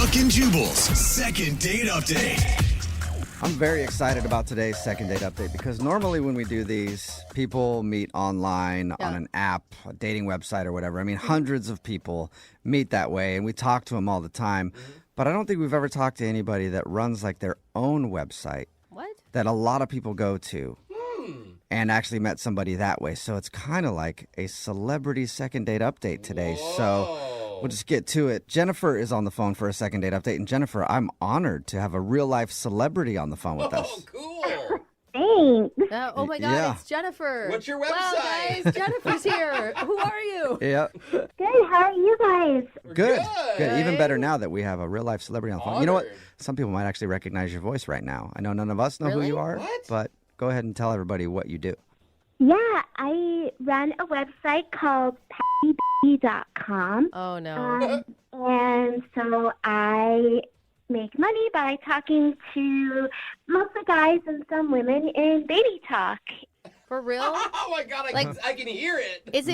Brooke and Jubal's second date update. I'm very excited about today's second date update because normally when we do these, people meet online on an app, a dating website or whatever. I mean, hundreds of people meet that way and we talk to them all the time. But I don't think we've ever talked to anybody that runs like their own website. What? That a lot of people go to and actually met somebody that way. So it's kind of like a celebrity second date update today. Whoa. So we'll just get to it. Jennifer is on the phone for a second date update. And Jennifer, I'm honored to have a real life celebrity on the phone with us. Oh, cool. Thanks. Oh my God, Yeah. it's Jennifer. What's your Wow, website? guys, Jennifer's here. Who are you? Yeah. Good. How are you guys? Good. Good. Even better now that we have a real life celebrity on the phone. You know what? Honored. Some people might actually recognize your voice right now. I know none of us know who Really? you are, What? but go ahead and tell everybody what you do. Yeah, I run a website called PoutyBaby.com. Oh no. And so I make money by talking to mostly guys and some women in baby talk. For real? Oh my God, I can hear it. Is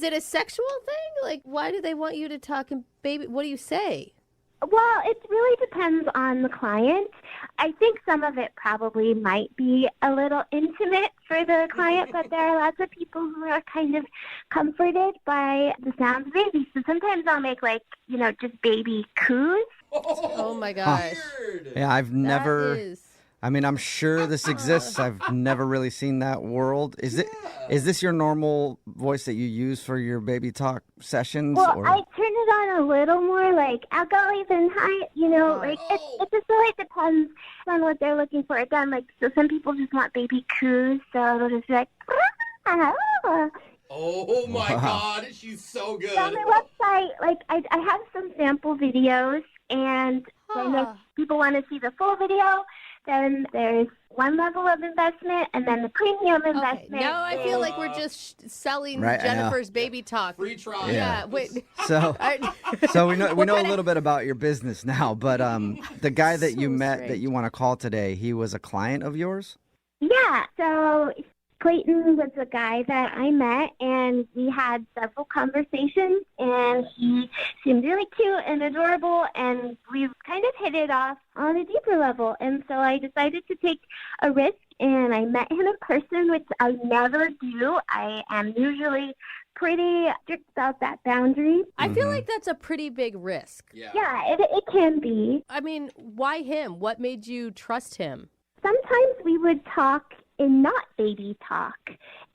it a sexual thing? Like, why do they want you to talk and baby? What do you say? Well, it really depends on the client. I think some of it probably might be a little intimate for the client, but there are lots of people who are kind of comforted by the sounds of babies. So sometimes I'll make just baby coos. Oh my gosh. Weird. Yeah, I've never. That is... I mean, I'm sure this exists. I've never really seen that world. Is this your normal voice that you use for your baby talk sessions? Well, or? I turn it on a little more like alcoholic and high, it just really depends on what they're looking for. Again, so some people just want baby coos, so they'll just be like, Oh my Wow. God, she's so good. on my website, I have some sample videos, and then if people want to see the full video, then there's one level of investment, and then the premium Okay, investment. now I feel is- like we're just selling Right, I know. Jennifer's baby talk. Free trial. Yeah, wait. So, I- so we know What a kinda- little bit about your business now. But the guy that you So met strange. that you want to call today, he was a client of yours. Yeah, so Clayton was a guy that I met, and we had several conversations, and he seemed really cute and adorable, and we kind of hit it off on a deeper level. And so I decided to take a risk, and I met him in person, which I never do. I am usually pretty strict about that boundary. I feel like that's a pretty big risk. Yeah. Yeah, it can be. I mean, why him? What made you trust him? Sometimes we would talk in not baby talk.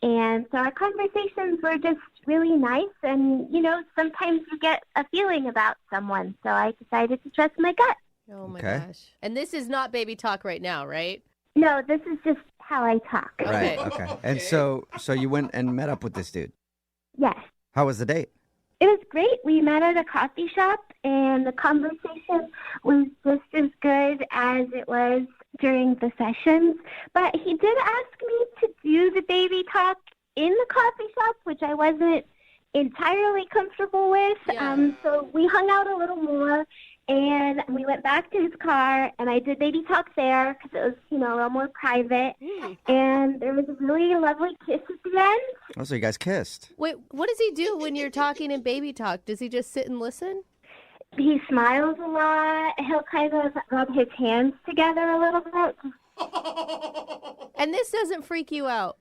And so our conversations were just really nice. And, sometimes you get a feeling about someone. So I decided to trust my gut. Oh my Okay. gosh. And this is not baby talk right now, right? No, this is just how I talk. Okay. Right. Okay. And so you went and met up with this dude. Yes. How was the date? It was great. We met at a coffee shop, and the conversation was just as good as it was during the sessions. But he did ask me to do the baby talk in the coffee shop, which I wasn't entirely comfortable with. Yeah. So we hung out a little more, and we went back to his car, and I did baby talk there because it was, a little more private. And there was a really lovely kiss at the end. Oh, so you guys kissed. Wait, what does he do when you're talking in baby talk? Does he just sit and listen? He smiles a lot. He'll kind of rub his hands together a little bit. And this doesn't freak you out?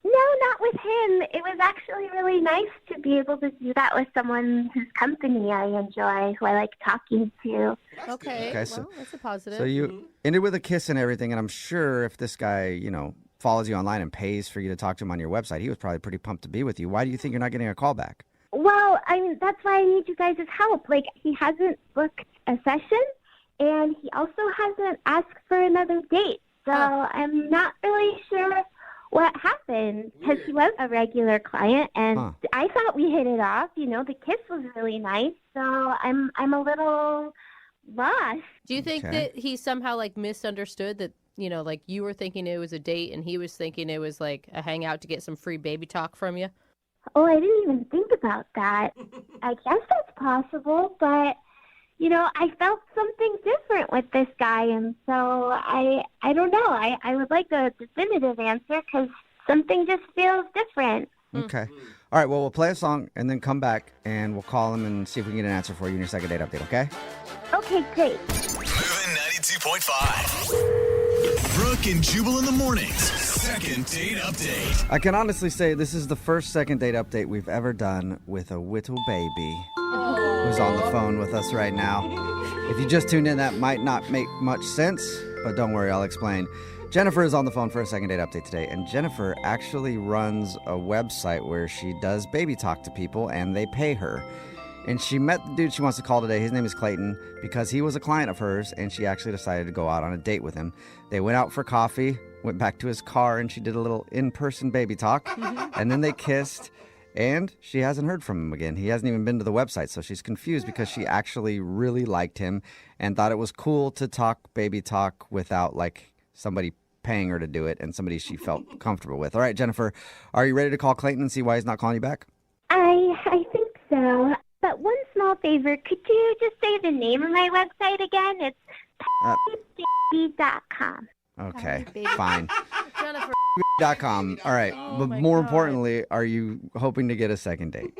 No, not with him. It was actually really nice to be able to do that with someone whose company I enjoy, who I like talking to. Okay, Okay, so- well, that's a positive. So you ended with a kiss and everything, and I'm sure if this guy, follows you online and pays for you to talk to him on your website, he was probably pretty pumped to be with you. Why do you think you're not getting a call back? Well, that's why I need you guys' help. He hasn't booked a session, and he also hasn't asked for another date. So I'm not really sure what happened, because he was a regular client, and I thought we hit it off. The kiss was really nice, so I'm a little lost. Do you think that he somehow misunderstood that, you were thinking it was a date and he was thinking it was a hangout to get some free baby talk from you? Oh, I didn't even think about that. I guess that's possible, but I felt something different with this guy, and so I don't know. I would like a definitive answer because something just feels different. Okay. All right, well, we'll play a song and then come back and we'll call him and see if we can get an answer for you in your second date update, okay? Okay, great. Moving 92.5. Brooke and Jubal in the mornings. Second date update. I can honestly say this is the first second date update we've ever done with a little baby who's on the phone with us right now. If you just tuned in, that might not make much sense, but don't worry, I'll explain. Jennifer is on the phone for a second date update today, and Jennifer actually runs a website where she does baby talk to people, and they pay her. And she met the dude she wants to call today. His name is Clayton, because he was a client of hers, and she actually decided to go out on a date with him. They went out for coffee, went back to his car, and she did a little in-person baby talk, and then they kissed, and she hasn't heard from him again. He hasn't even been to the website, so she's confused because she actually really liked him and thought it was cool to talk baby talk without, like, somebody paying her to do it and somebody she felt comfortable with. All right, Jennifer, are you ready to call Clayton and see why he's not calling you back? I think so. But one small favor, could you just say the name of my website again? It's pouty.com. Okay, Baby. fine. Jennifer. .com. All right, but my more God. importantly, are you hoping to get a second date?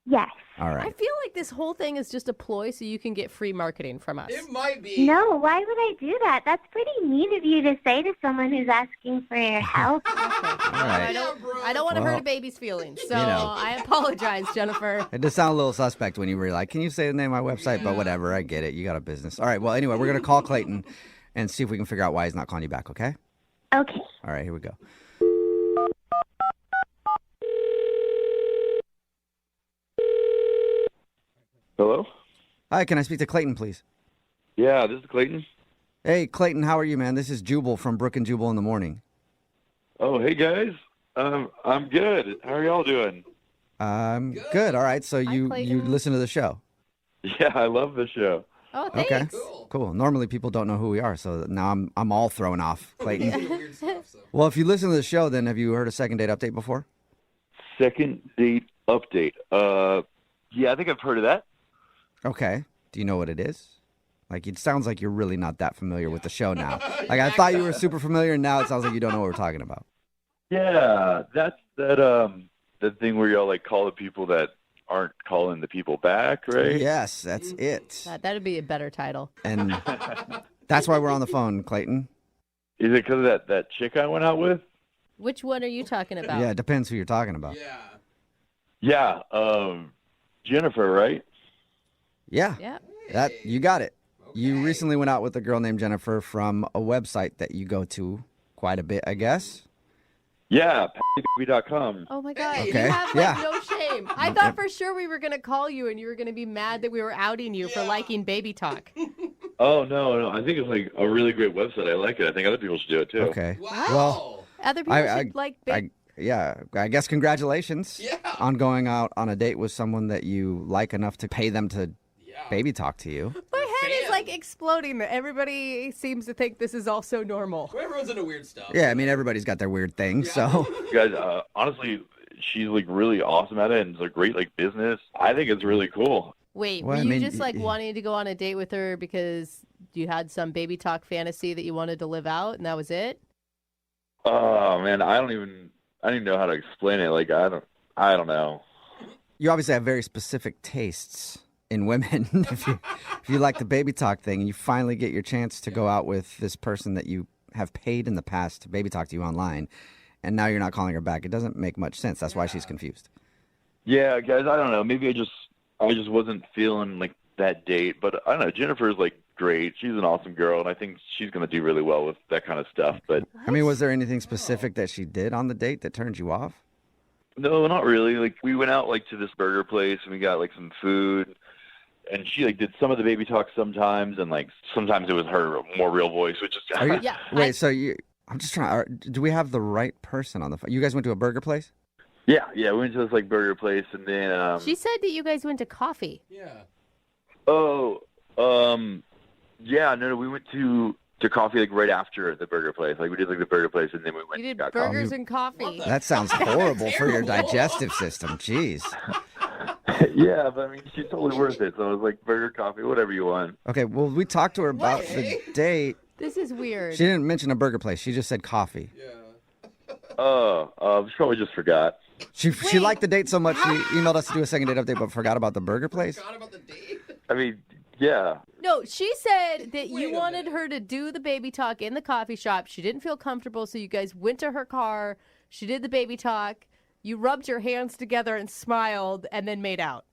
Yes. All I right. feel like this whole thing is just a ploy so you can get free marketing from us. It might be. No, why would I do that? That's pretty mean of you to say to someone who's asking for your help. All right. I don't want to hurt Well, a baby's feelings, so you know. I apologize, Jennifer. It does sound a little suspect when you were like, can you say the name of my website? But whatever, I get it. You got a business. All right, well, anyway, we're going to call Clayton and see if we can figure out why he's not calling you back, okay? Okay. All right, here we go. Hello? Hi, can I speak to Clayton, please? Yeah, this is Clayton. Hey, Clayton, how are you, man? This is Jubal from Brooke and Jubal in the morning. Oh, hey guys. I'm good. How are y'all doing? Good. All right, so you Clayton. listen to the show. Yeah, I love the show. Oh, thanks. Okay. Cool. Cool. Normally people don't know who we are, so now I'm all thrown off, Clayton. Weird stuff, so. Well, if you listen to the show, then have you heard a second date update before? Second date update. Yeah, I think I've heard of that. Okay. Do you know what it is? Like, it sounds like you're really not that familiar with the show now. Like, I thought you were super familiar, and now it sounds like you don't know what we're talking about. Yeah, that's that thing where y'all like call the people that aren't calling the people back, right? Yes, that's it. That'd be a better title. And that's why we're on the phone, Clayton. Is it because of that chick I went out with? Which one are you talking about? Yeah, it depends who you're talking about. Yeah. Yeah, Jennifer, right? Yeah, Yeah. that you got it. You Okay. recently went out with a girl named Jennifer from a website that you go to quite a bit, I guess. Yeah, pouty.com. Oh my God. Okay. You have Yeah. no shame. I thought for sure we were going to call you and you were going to be mad that we were outing you for liking baby talk. Oh, no. I think it's like a really great website. I like it. I think other people should do it too. Okay. Wow. Well, Other people should like big. I guess congratulations Yeah. on going out on a date with someone that you like enough to pay them to Yeah. baby talk to you. My head is fan. like exploding. Everybody seems to think this is all so normal. Everyone's into weird stuff. Yeah, I mean, everybody's got their weird things, so. You guys, honestly, she's like really awesome at it, and it's a great like business. I think it's really cool. Wait, Well, were I you mean, just like wanting to go on a date with her because you had some baby talk fantasy that you wanted to live out and that was it? Oh man, I don't even know how to explain it. Like I don't know. You obviously have very specific tastes in women. if you like the baby talk thing and you finally get your chance to go out with this person that you have paid in the past to baby talk to you online, and now you're not calling her back, it doesn't make much sense. That's why she's confused. Yeah, guys, I don't know. Maybe I just wasn't feeling like that date. But I don't know. Jennifer's like great. She's an awesome girl, and I think she's gonna do really well with that kind of stuff. But I mean, was there anything specific that she did on the date that turned you off? no, not really. Like we went out like to this burger place and we got like some food. And she like did some of the baby talk sometimes, and like sometimes it was her more real voice, which is Are you, Yeah. Wait, so I'm just trying. Do we have the right person on the phone? You guys went to a burger place? yeah. We went to this like burger place, and then She said that you guys went to coffee. Yeah. yeah, no, we went to coffee like right after the burger place. Like we did like the burger place, and then we went You and did got burgers coffee. and coffee. What the- That sounds horrible for your Terrible. digestive system. Jeez. Yeah, but I mean, she's totally worth it. So it was like burger, coffee, whatever you want. Okay, well, we talked to her about the date. This is weird. She didn't mention a burger place. She just said coffee. Yeah. She probably just forgot. She liked the date so much she emailed us to do a second date update, but forgot about the burger place. Forgot about the date. I mean, yeah. No, she said that you Wait a wanted minute. her to do the baby talk in the coffee shop. She didn't feel comfortable, so you guys went to her car. She did the baby talk. You rubbed your hands together and smiled, and then made out.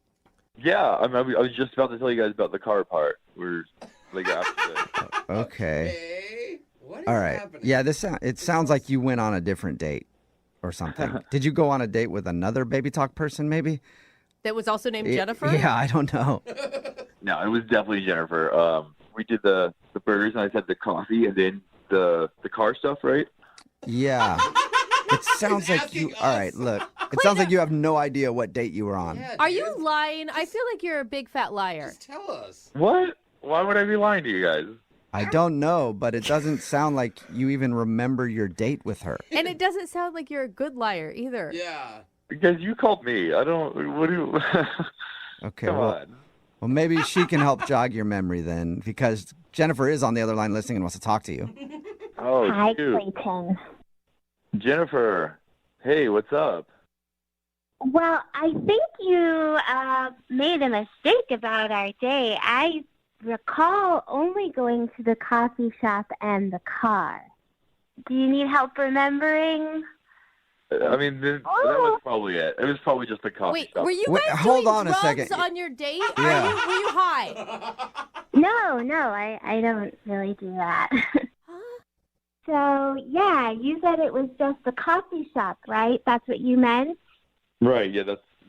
Yeah, I was just about to tell you guys about the car part. We're like after that. Okay. Hey, what is All right. happening? Yeah, it sounds like you went on a different date or something. Did you go on a date with another baby talk person, maybe? That was also named Jennifer? Yeah, I don't know. No, it was definitely Jennifer. We did the burgers, and I said the coffee, and then the car stuff, right? Yeah. It sounds like you. asking All right, us. look. It sounds like you have no idea what date you were on. Yeah, Are dude. you lying? I feel like you're a big fat liar. Just tell us. What? Why would I be lying to you guys? I don't know, but it doesn't sound like you even remember your date with her. And it doesn't sound like you're a good liar either. Yeah. Because you called me. I don't. What do you? Okay, Come well, on. well, maybe she can help jog your memory then, because Jennifer is on the other line listening and wants to talk to you. Oh, Hi, shoot. Clayton. Jennifer. Hey, what's up? Well, I think you made a mistake about our day. I recall only going to the coffee shop and the car. Do you need help remembering? I mean, that was probably it. It was probably just a coffee Wait, shop. were you Wait, guys hold doing on a drugs second. on your date? Yeah. Were you high? No, I don't really do that. So, yeah, you said it was just a coffee shop, right? That's what you meant? Right. Yeah.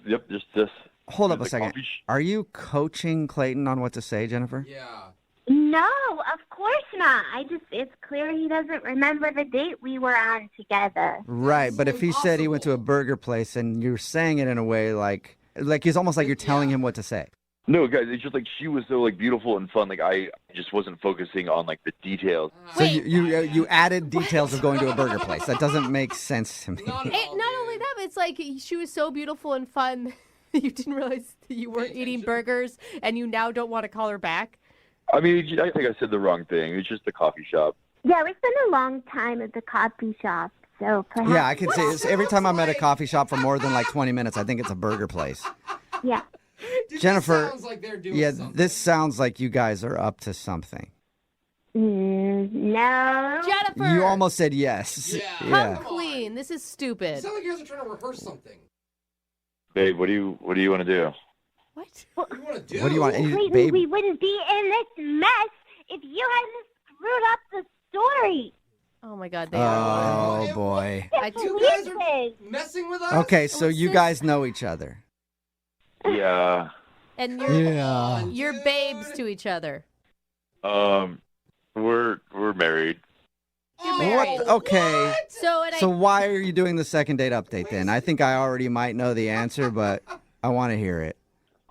Yep. Just this. Hold up a the second. coffee Are you coaching Clayton on what to say, Jennifer? Yeah. No, of course not. It's clear he doesn't remember the date we were on together. Right, but if he said he went to a Impossible. burger place and you're saying it in a way like it's almost like you're telling him what to say. No, guys, it's just like she was so like beautiful and fun. Like I just wasn't focusing on like the details. So Wait. you added details of going to a burger place. That doesn't make sense to me. Not, at all, Not dude. only that, but it's like she was so beautiful and fun. You didn't realize that you weren't eating burgers, and you now don't want to call her back. I mean, I think I said the wrong thing. It's just the coffee shop. Yeah, we spent a long time at the coffee shop, so perhaps. Yeah, I can say this. Every time I'm at a coffee shop for more than like 20 minutes, I think it's a burger place. Yeah. Dude, Jennifer, this sounds like they're doing Yeah, something. this sounds like you guys are up to something. No. Jennifer, You almost said yes. Yeah. come Yeah. clean. This is It stupid. sounds like you guys are trying to rehearse something. Babe, what do you want to do? What? What do you want to do? What do you want? Clayton, Babe, we wouldn't be in this mess if you hadn't screwed up the story. Oh my God, they are. oh boy. I Can't do- You guys believe are this. messing with us? Okay, so What's you this? guys know each other. Yeah. And you're Yeah. you're babes to each other. We're married. You're Oh, married. What? Okay. what? So why are you doing the second date update then? I think I already might know the answer, but I want to hear it.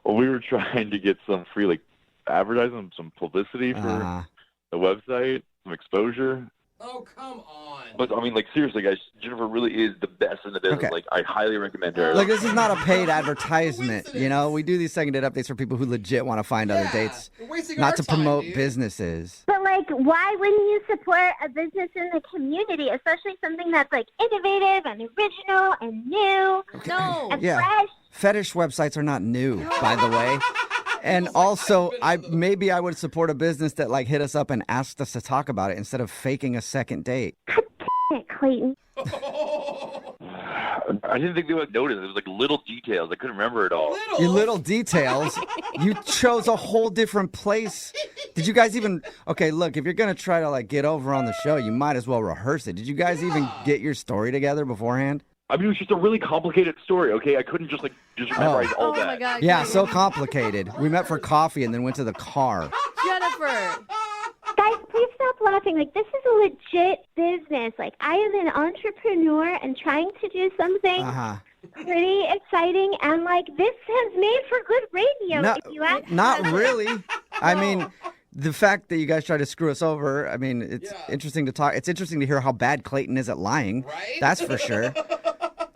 Well, we were trying to get some free like advertising, some publicity for Uh, the website, some exposure. Oh, come on. But I mean, like seriously, guys, Jennifer really is the best in the business. Okay. Like I highly recommend her. look, this is not a paid advertisement. You know, we do these second date updates for people who legit want to find other Yeah, dates, we're wasting not our to time, promote dude. businesses. But, like, why wouldn't you support a business in the community, especially something that's, like, innovative and original and new No. and Yeah. fresh? Fetish websites are not new, by the way. And also, maybe I would support a business that like hit us up and asked us to talk about it instead of faking a second date. Clayton. I didn't think they would notice. It was like little details. I couldn't remember it all. Your little details. You chose a whole different place. Did you guys even? Okay, look. If you're gonna try to like get over on the show, you might as well rehearse it. Did you guys even get your story together beforehand? I mean, it was just a really complicated story. Okay, I couldn't just memorize all Oh that. my God. Yeah, Clayton. so complicated. We met for coffee and then went to the car. Jennifer. Guys, please stop laughing. Like, this is a legit business. Like, I am an entrepreneur and trying to do something Uh-huh. pretty exciting. And, like, this has made for good radio, No, if you ask not me. really. I mean, the fact that you guys try to screw us over, I mean, it's Yeah. interesting to talk. It's interesting to hear how bad Clayton is at lying. Right? That's for sure.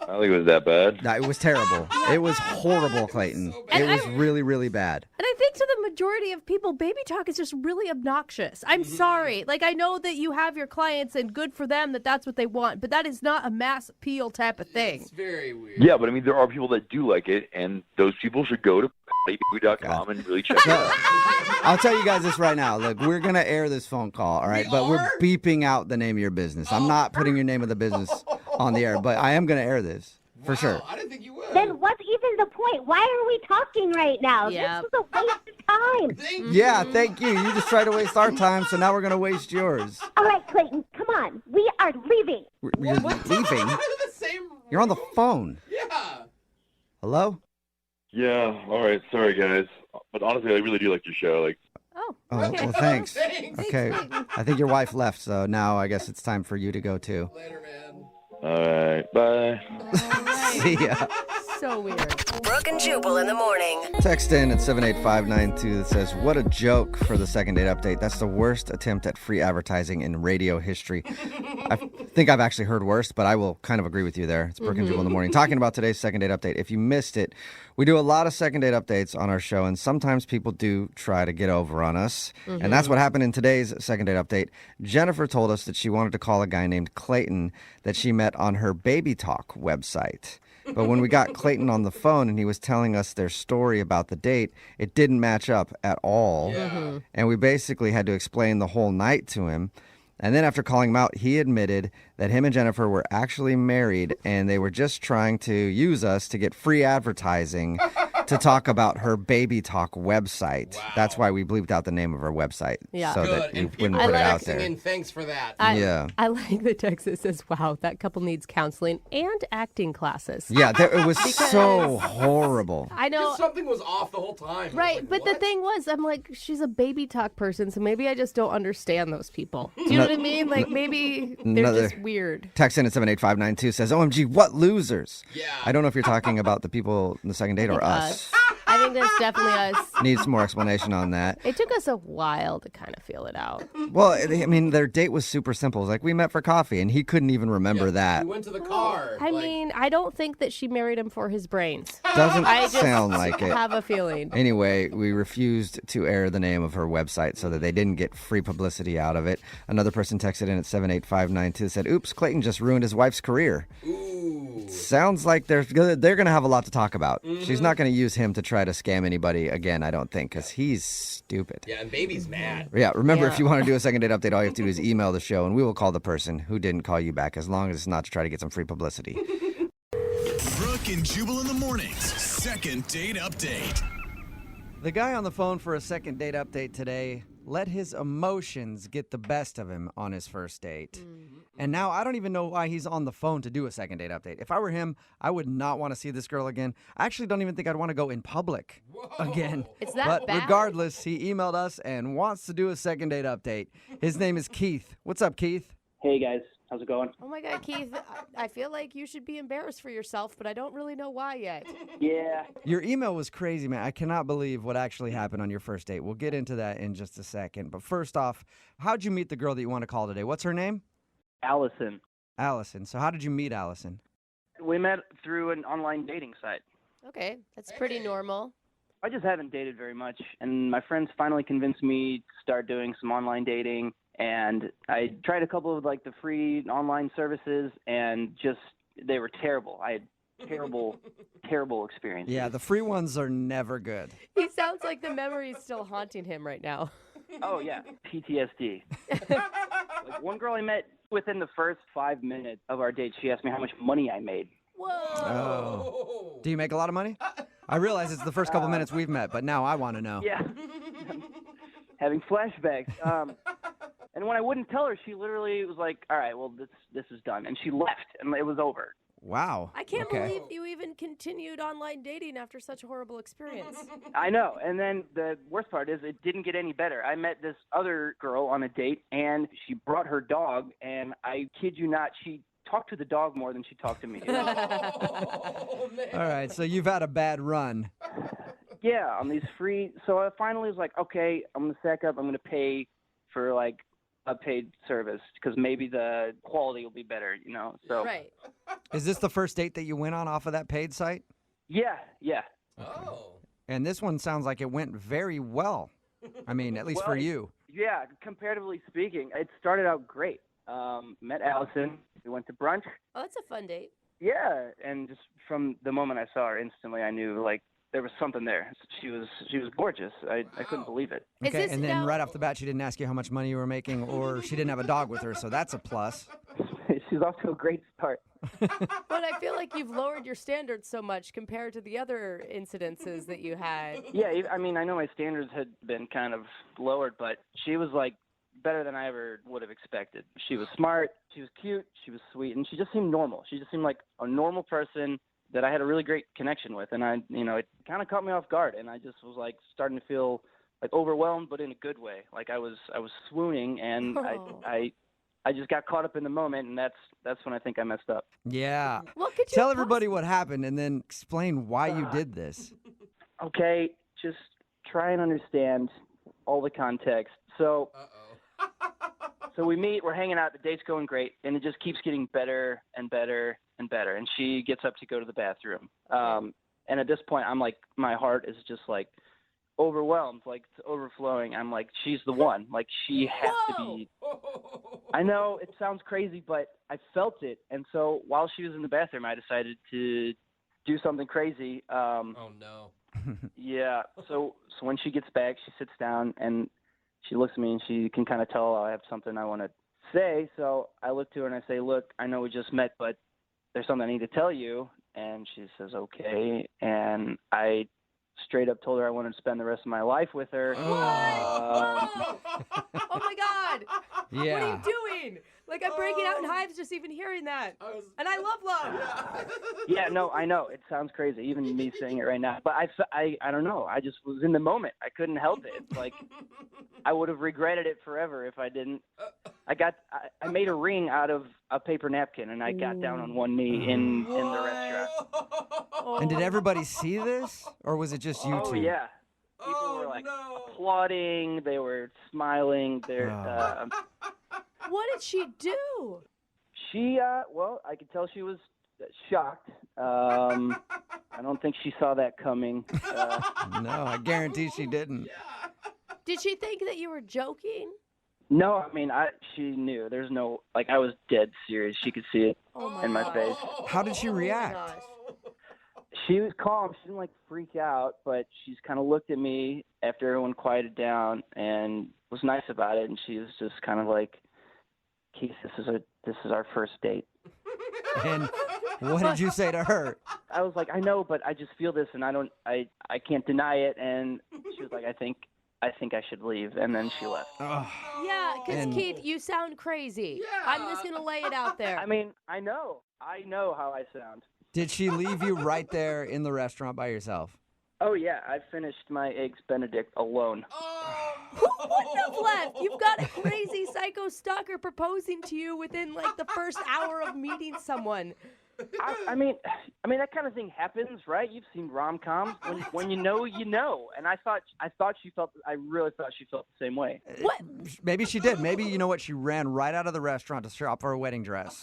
I don't think it was that bad. No, it was terrible. It was horrible, Clayton. It was really, really bad. And I think to the majority of people, baby talk is just really obnoxious. I'm sorry. Like, I know that you have your clients and good for them that that's what they want, but that is not a mass appeal type of thing. It's very weird. Yeah, but I mean, there are people that do like it, and those people should go to pouty.com and really check it out. I'll tell you guys this right now. Look, we're going to air this phone call, all right? But we're beeping out the name of your business. I'm not putting your name of the business on the air, but I am going to air this for sure. I didn't think you would. Then what's even the point? Why are we talking right now? Yeah. This is a waste of time. Yeah, thank you. You just tried to waste our time, so now we're going to waste yours. All right, Clayton, come on. We are leaving. You're leaving? the same You're on the phone. Yeah. Hello? Yeah, all right. Sorry, guys. But honestly, I really do like your show. Like, Oh, Oh, okay. well, thanks. Thanks. Okay. I think your wife left, so now I guess it's time for you to go too. Later, man. all right, bye. See ya. So weird. Brooke and Jubal in the morning. Text in at 78592 that says, "What a joke for the second date update. That's the worst attempt at free advertising in radio history." I think I've actually heard worse, but I will kind of agree with you there. It's Brooke and Jubal in the morning talking about today's second date update. If you missed it, we do a lot of second date updates on our show, and sometimes people do try to get over on us. And that's what happened in today's second date update. Jennifer told us that she wanted to call a guy named Clayton that she met on her Baby Talk website. But when we got Clayton on the phone and he was telling us their story about the date, it didn't match up at all. And we basically had to explain the whole night to him. And then after calling him out, he admitted that him and Jennifer were actually married and they were just trying to use us to get free advertising to talk about her Baby Talk website. Wow. That's why we bleeped out the name of her website. Yeah. So Good. that we And people wouldn't are put it out texting there. in. Thanks for that. Yeah. I like the text that says, wow, that couple needs counseling and acting classes. Yeah, it was so horrible. I know. Because something was off the whole time. I was Right, like, but the what? thing was, I'm like, she's a Baby Talk person, so maybe I just don't understand those people. Do you know what I mean? Like, maybe they're Another- just weird. Text in at 78592 says, "OMG, what losers." Yeah. I don't know if you're talking about the people in the second date or us. I think that's definitely us. Needs some more explanation on that. It took us a while to kind of feel it out. Well, I mean, their date was super simple. It was like, we met for coffee, and he couldn't even remember that. We went to the car. I like, mean, I don't think that she married him for his brains. Doesn't I just sound like it. have a feeling. Anyway, we refused to air the name of her website so that they didn't get free publicity out of it. Another person texted in at 78592 said, "Oops, Clayton just ruined his wife's career." ooh. Sounds like they're going to have a lot to talk about. She's not going to use him to try to scam anybody again, I don't think, because he's stupid. Yeah, and baby's mad. Yeah, remember, Yeah. if you want to do a second date update, all you have to do is email the show, and we will call the person who didn't call you back, as long as it's not to try to get some free publicity. Brooke and Jubal in the mornings. Second date update. The guy on the phone for a second date update today let his emotions get the best of him on his first date. And now I don't even know why he's on the phone to do a second date update. If I were him, I would not want to see this girl again. I actually don't even think I'd want to go in public again. It's that But bad? regardless, he emailed us and wants to do a second date update. His name is Keith. What's up, Keith? Hey guys, how's it going? Oh my God, Keith, I feel like you should be embarrassed for yourself, but I don't really know why yet. Yeah, Your email was crazy, man. I cannot believe what actually happened on your first date. We'll get into that in just a second. But first off, how'd you meet the girl that you want to call today? What's her name? Allison. Allison. So how did you meet Allison? We met through an online dating site. Okay, that's pretty normal. I just haven't dated very much, and my friends finally convinced me to start doing some online dating. And I tried a couple of like the free online services, and just they were terrible. I had terrible experiences. Yeah, the free ones are never good. He sounds like the memory is still haunting him right now. Oh yeah, PTSD. Like one girl I met within the first 5 minutes of our date, she asked me how much money I made. Whoa. Oh. Do you make a lot of money? I realize it's the first couple minutes we've met, but now I want to know. Yeah. Having flashbacks. And when I wouldn't tell her, she literally was like, "All right, well, this is done," and she left, and it was over. Wow. I can't Okay. believe you even continued online dating after such a horrible experience. I know. And then the worst part is it didn't get any better. I met this other girl on a date, and she brought her dog, and I kid you not, she talked to the dog more than she talked to me. Oh, man. All right, so you've had a bad run. Yeah, on these free. So I finally was like, okay, I'm going to sack up. I'm going to pay for like a paid service because maybe the quality will be better, So Right. Is this the first date that you went on off of that paid site? yeah. Oh. And this one sounds like it went very well. I mean, at least for you. Yeah, comparatively speaking, it started out great. Met Allison. We went to brunch. Oh, that's a fun date. Yeah, and just from the moment I saw her, instantly I knew like there was something there. She was gorgeous. I couldn't believe it. Is Okay, this and then now- right off the bat, she didn't ask you how much money you were making, or she didn't have a dog with her, so that's a plus. She's off to a great start. But I feel like you've lowered your standards so much compared to the other incidences that you had. Yeah, I mean, I know my standards had been kind of lowered, but she was like better than I ever would have expected. She was smart, she was cute, she was sweet, and she just seemed normal. She just seemed like a normal person that I had a really great connection with, and it kind of caught me off guard, and I just was like starting to feel like overwhelmed, but in a good way. Like I was swooning, and Oh. I just got caught up in the moment, and that's when I think I messed up. Yeah. Well, could you Tell everybody what happened and then explain why you did this. Okay, just try and understand all the context. So, so we meet, we're hanging out, the date's going great, and it just keeps getting better and better and better. And she gets up to go to the bathroom. And at this point, I'm like, my heart is just like overwhelmed, like it's overflowing. I'm like, she's the one. Like she has to be. I know it sounds crazy, but I felt it. And so while she was in the bathroom, I decided to do something crazy. Oh no. Yeah. So when she gets back, she sits down and she looks at me and she can kind of tell I have something I want to say. So I look to her and I say, look, I know we just met, but there's something I need to tell you. And she says, okay. And I straight up told her I wanted to spend the rest of my life with her. Oh my God. Yeah. What are you doing? Like, I'm breaking out in hives just even hearing that. And I love love. Yeah, no, I know. It sounds crazy, even me saying it right now. But I don't know. I just was in the moment. I couldn't help it. It's like I would have regretted it forever if I didn't. I made a ring out of a paper napkin, and I got down on one knee in the restaurant. And did everybody see this, or was it just you Oh, two? yeah. People were, like, applauding. They were smiling. What did she do? She, well, I could tell she was shocked. I don't think she saw that coming. No, I guarantee she didn't. Did she think that you were joking? No, I mean, she knew. There's no, like, I was dead serious. She could see it in my face. How did she react? Gosh. She was calm. She didn't, like, freak out, but she's kind of looked at me after everyone quieted down and was nice about it, and she was just kind of like, Keith, this is our first date. And what did you say to her? I was like, I know, but I just feel this, and I can't deny it. And she was like, I think I should leave, and then she left. Yeah, because And- Keith, you sound crazy. I'm just going to lay it out there. I mean, I know how I sound. Did she leave you right there in the restaurant by yourself? Oh yeah, I finished my eggs Benedict alone. Who wouldn't have left? You've got a crazy psycho stalker proposing to you within like the first hour of meeting someone. I mean, that kind of thing happens, right? You've seen rom-coms. When you know, you know. And I really thought she felt the same way. What? Maybe she did. Maybe, you know what, she ran right out of the restaurant to shop for a wedding dress.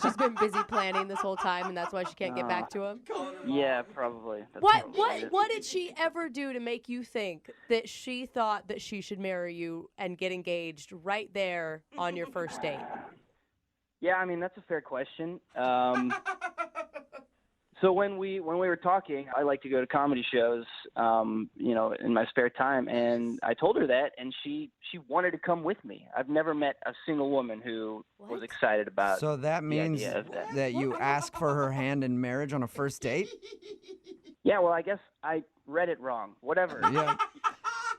She's been busy planning this whole time, and that's why she can't get back to him. Yeah, probably. That's What probably it. did she ever do to make you think that she thought that she should marry you and get engaged right there on your first date? Yeah, I mean, that's a fair question. So when we were talking, I like to go to comedy shows, in my spare time, and I told her that, and she wanted to come with me. I've never met a single woman who was excited about. So that means idea of that. that you ask for her hand in marriage on a first date? Yeah, well, I guess I read it wrong. Whatever. Yeah.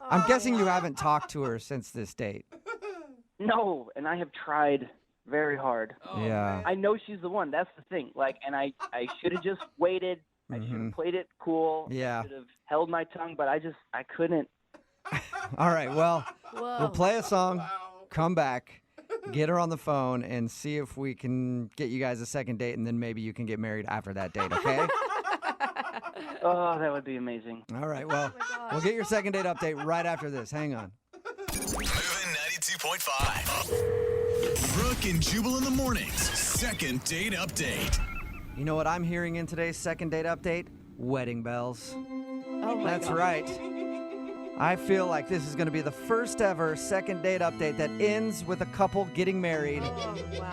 I'm guessing you haven't talked to her since this date. No, and I have tried very hard. Yeah. I know she's the one. That's the thing. Like, and I should have just waited. I should have played it cool. Yeah. I should have held my tongue, but I couldn't. All right, well, Whoa. we'll play a song, come back, get her on the phone, and see if we can get you guys a second date, and then maybe you can get married after that date, okay? Oh, that would be amazing. All right, well, we'll get your second date update right after this. Hang on. Moving 92.5. 102.5. Brooke and Jubal in the mornings. Second date update. You know what I'm hearing in today's second date update? Wedding bells. Oh my That's God. right. I feel like this is going to be the first ever second date update that ends with a couple getting married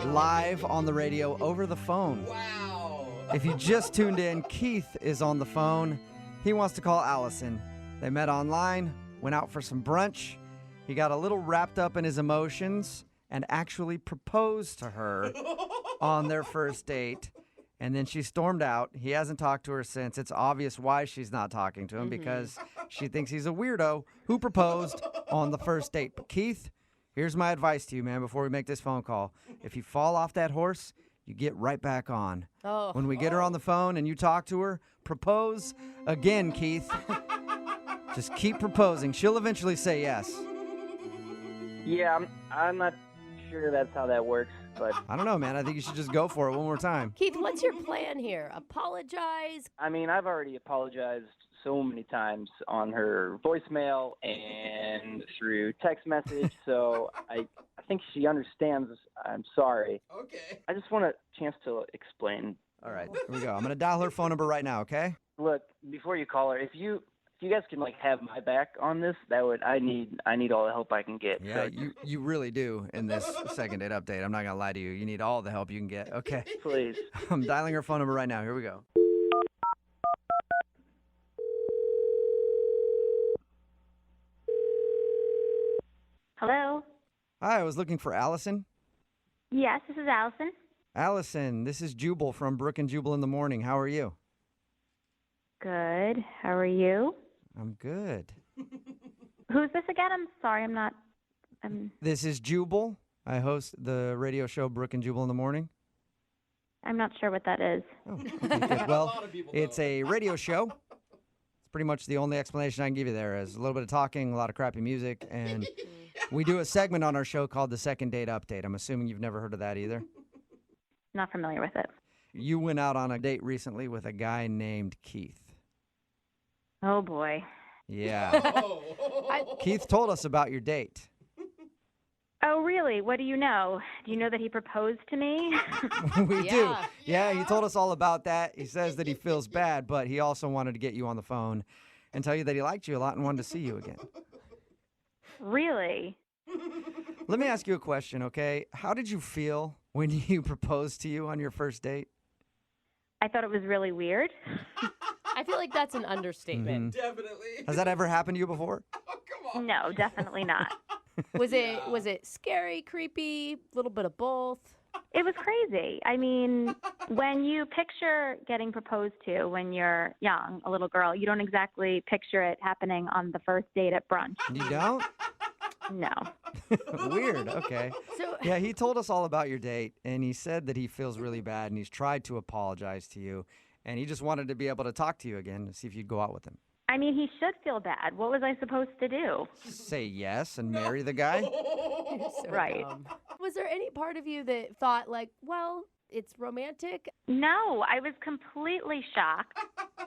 live on the radio over the phone. Wow. If you just tuned in, Keith is on the phone. He wants to call Allison. They met online, went out for some brunch. He got a little wrapped up in his emotions and actually proposed to her on their first date. And then she stormed out. He hasn't talked to her since. It's obvious why she's not talking to him because she thinks he's a weirdo who proposed on the first date. But Keith, here's my advice to you, man, before we make this phone call. If you fall off that horse, you get right back on. Oh. When we get her on the phone and you talk to her, propose again, Keith. Just keep proposing. She'll eventually say yes. Yeah, I'm not sure that's how that works, but I don't know, man. I think you should just go for it one more time. Keith, what's your plan here? Apologize? I mean, I've already apologized so many times on her voicemail and through text message, so I think she understands I'm sorry. Okay. I just want a chance to explain. All right, here we go. I'm going to dial her phone number right now, okay? Look, before you call her, if you guys can have my back on this, that would I need all the help I can get. Yeah, So, you really do in this second date update. I'm not going to lie to you. You need all the help you can get. Okay. please. I'm dialing her phone number right now. Here we go. Hello? Hi, I was looking for Allison. Yes, this is Allison. Allison, this is Jubal from Brooke and Jubal in the Morning. How are you? Good. How are you? I'm good. Who's this again? I'm sorry, This is Jubal. I host the radio show Brooke and Jubal in the Morning. I'm not sure what that is. Oh, okay, good. Well, it's a radio show. It's pretty much the only explanation I can give you there is a little bit of talking, a lot of crappy music, and we do a segment on our show called the Second Date Update. I'm assuming you've never heard of that either. Not familiar with it. You went out on a date recently with a guy named Keith. Oh boy. Yeah. Keith told us about your date. Oh really? What do you know? Do you know that he proposed to me? We do. Yeah. Yeah, he told us all about that. He says that he feels bad, but he also wanted to get you on the phone and tell you that he liked you a lot and wanted to see you again. Really? Let me ask you a question, okay? How did you feel when he proposed to you on your first date? I thought it was really weird. I feel like that's an understatement. Definitely. Has that ever happened to you before? Oh, come on. No, definitely not. Was it scary, creepy, a little bit of both? It was crazy. I mean, when you picture getting proposed to when you're young, a little girl, you don't exactly picture it happening on the first date at brunch. You don't? No. Weird. Okay. So Yeah, he told us all about your date, and he said that he feels really bad, and he's tried to apologize to you, and he just wanted to be able to talk to you again to see if you'd go out with him. I mean, he should feel bad. What was I supposed to do? Say yes and marry the guy? you're so Right. dumb. Was there any part of you that thought like, well, it's romantic? No, I was completely shocked.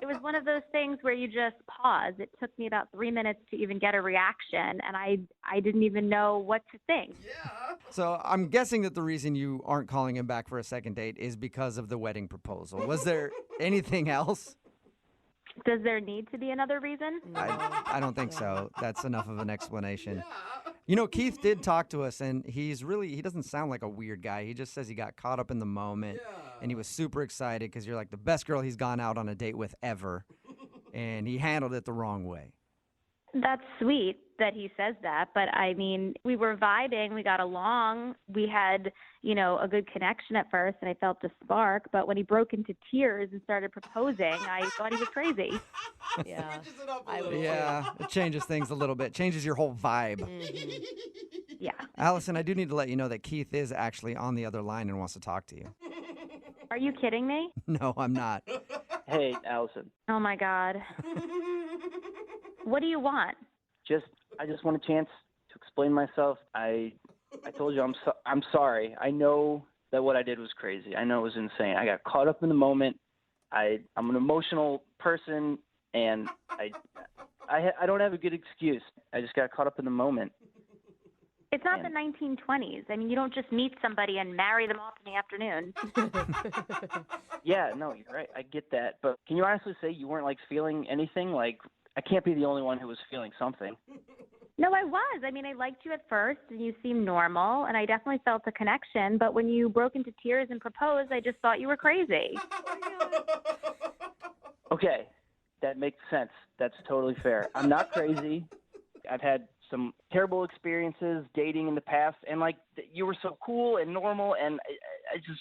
It was one of those things where you just pause. It took me about 3 minutes to even get a reaction, and I didn't even know what to think. Yeah. So I'm guessing that the reason you aren't calling him back for a second date is because of the wedding proposal. Was there anything else? Does there need to be another reason? I don't think so. That's enough of an explanation. You know, Keith did talk to us, and he doesn't sound like a weird guy. He just says he got caught up in the moment, and he was super excited because you're like the best girl he's gone out on a date with ever, and he handled it the wrong way. That's sweet that he says that, but I mean, we were vibing, we got along, we had, a good connection at first, and I felt the spark, but when he broke into tears and started proposing, I thought he was crazy. Yeah. Switches it up a I little. would- Yeah, it changes things a little bit, changes your whole vibe. Mhm. Yeah. Allison, I do need to let you know that Keith is actually on the other line and wants to talk to you. Are you kidding me? No, I'm not. Hey, Allison. Oh my God. What do you want? I just want a chance to explain myself. I told you I'm sorry. I know that what I did was crazy. I know it was insane. I got caught up in the moment. I'm an emotional person, and I don't have a good excuse. I just got caught up in the moment. It's not the 1920s. I mean, you don't just meet somebody and marry them off in the afternoon. Yeah, no, you're right. I get that. But can you honestly say you weren't, like, feeling anything? Like, I can't be the only one who was feeling something. No, I was. I mean, I liked you at first, and you seemed normal, and I definitely felt a connection. But when you broke into tears and proposed, I just thought you were crazy. Okay, that makes sense. That's totally fair. I'm not crazy. I've had some terrible experiences dating in the past, and, like, you were so cool and normal, and I just